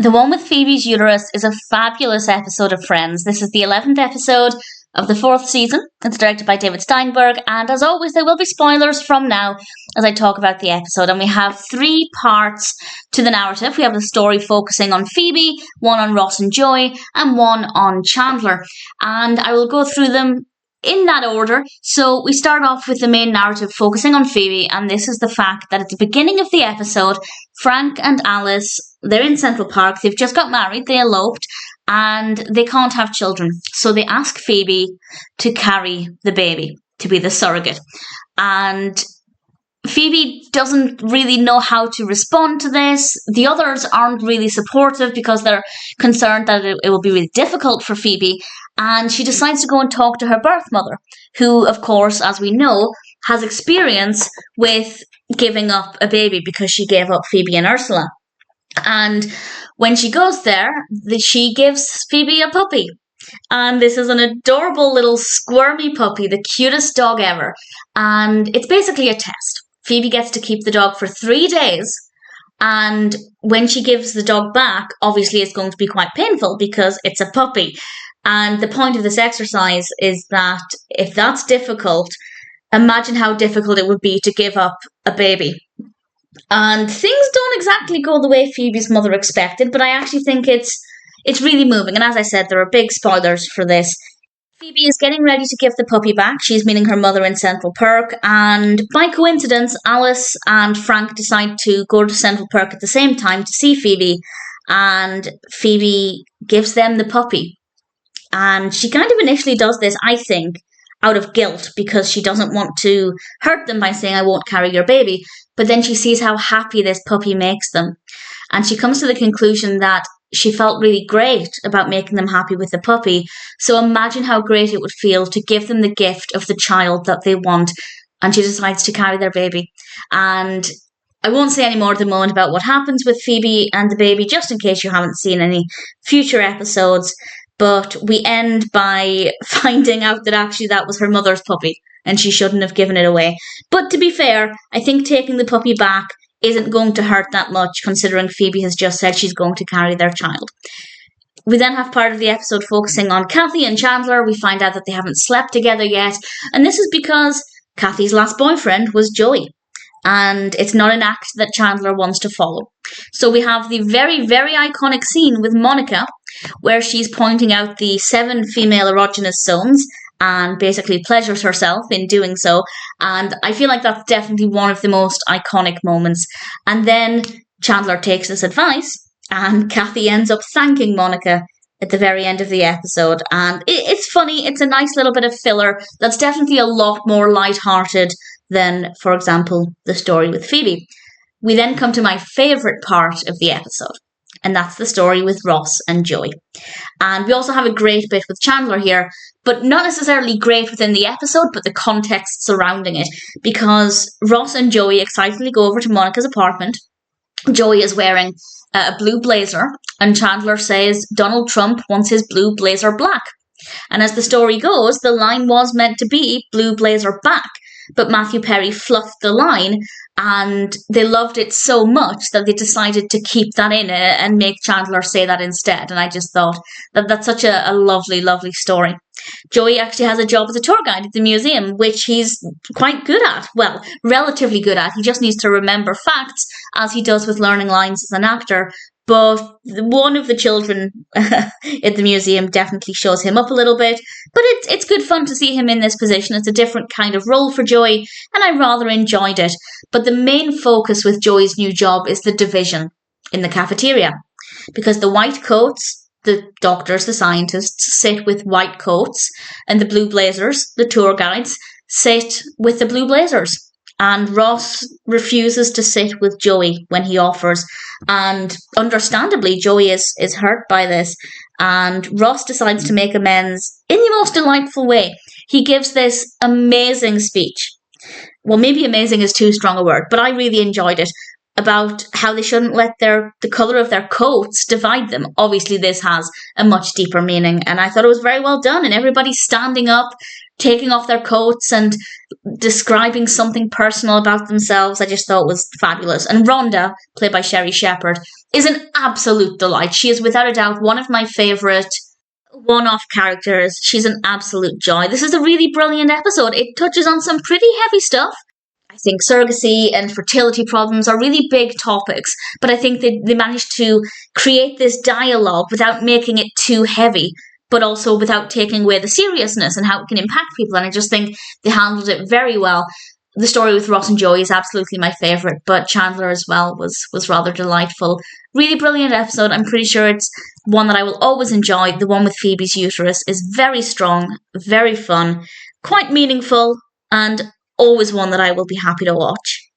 The one with Phoebe's uterus is a fabulous episode of Friends. This is the 11th episode of the 4th season. It's directed by David Steinberg, and as always, there will be spoilers from now as I talk about the episode. And we have 3 parts to the narrative. We have the story focusing on Phoebe, one on Ross and Joey, and one on Chandler. And I will go through them in that order. So we start off with the main narrative focusing on Phoebe, and this is the fact that at the beginning of the episode, Frank and Alice, they're in Central Park, they've just got married, they eloped, and they can't have children. So they ask Phoebe to carry the baby, to be the surrogate. And Phoebe doesn't really know how to respond to this. The others aren't really supportive because they're concerned that it will be really difficult for Phoebe. And she decides to go and talk to her birth mother, who, of course, as we know, has experience with giving up a baby because she gave up Phoebe and Ursula. And when she goes there, she gives Phoebe a puppy. And this is an adorable little squirmy puppy, the cutest dog ever. And it's basically a test. Phoebe gets to keep the dog for 3 days. And when she gives the dog back, obviously it's going to be quite painful because it's a puppy. And the point of this exercise is that if that's difficult, imagine how difficult it would be to give up a baby. And things don't exactly go the way Phoebe's mother expected, but I actually think it's really moving. And as I said, there are big spoilers for this. Phoebe is getting ready to give the puppy back. She's meeting her mother in Central Park, and by coincidence, Alice and Frank decide to go to Central Park at the same time to see Phoebe, and Phoebe gives them the puppy. And she kind of initially does this, I think, out of guilt because she doesn't want to hurt them by saying, I won't carry your baby. But then she sees how happy this puppy makes them. And she comes to the conclusion that she felt really great about making them happy with the puppy. So imagine how great it would feel to give them the gift of the child that they want. And she decides to carry their baby. And I won't say any more at the moment about what happens with Phoebe and the baby, just in case you haven't seen any future episodes. But we end by finding out that actually that was her mother's puppy and she shouldn't have given it away. But to be fair, I think taking the puppy back isn't going to hurt that much considering Phoebe has just said she's going to carry their child. We then have part of the episode focusing on Kathy and Chandler. We find out that they haven't slept together yet. And this is because Kathy's last boyfriend was Joey. And it's not an act that Chandler wants to follow. So we have the very, very iconic scene with Monica, where she's pointing out the 7 female erogenous zones and basically pleasures herself in doing so. And I feel like that's definitely one of the most iconic moments. And then Chandler takes this advice, and Kathy ends up thanking Monica at the very end of the episode. And it's funny, it's a nice little bit of filler that's definitely a lot more lighthearted than, for example, the story with Phoebe. We then come to my favourite part of the episode, and that's the story with Ross and Joey. And we also have a great bit with Chandler here, but not necessarily great within the episode, but the context surrounding it, because Ross and Joey excitedly go over to Monica's apartment. Joey is wearing a blue blazer, and Chandler says Donald Trump wants his blue blazer black. And as the story goes, the line was meant to be blue blazer back, but Matthew Perry fluffed the line, and they loved it so much that they decided to keep that in and make Chandler say that instead. And I just thought that that's such a lovely, lovely story. Joey actually has a job as a tour guide at the museum, which he's quite good at. Well, relatively good at. He just needs to remember facts, as he does with learning lines as an actor. But one of the children at the museum definitely shows him up a little bit. But it's good fun to see him in this position. It's a different kind of role for Joey, and I rather enjoyed it. But the main focus with Joey's new job is the division in the cafeteria. Because the white coats, the doctors, the scientists, sit with white coats, and the blue blazers, the tour guides, sit with the blue blazers. And Ross refuses to sit with Joey when he offers. And understandably, Joey is hurt by this. And Ross decides to make amends in the most delightful way. He gives this amazing speech. Well, maybe amazing is too strong a word, but I really enjoyed it. About how they shouldn't let the colour of their coats divide them. Obviously, this has a much deeper meaning. And I thought it was very well done. And everybody standing up, taking off their coats and describing something personal about themselves. I just thought it was fabulous. And Rhonda, played by Sherri Shepherd, is an absolute delight. She is without a doubt one of my favourite one-off characters. She's an absolute joy. This is a really brilliant episode. It touches on some pretty heavy stuff. I think surrogacy and fertility problems are really big topics, but I think they managed to create this dialogue without making it too heavy, but also without taking away the seriousness and how it can impact people. And I just think they handled it very well. The story with Ross and Joey is absolutely my favourite, but Chandler as well was rather delightful. Really brilliant episode. I'm pretty sure it's one that I will always enjoy. The one with Phoebe's uterus is very strong, very fun, quite meaningful, and always one that I will be happy to watch.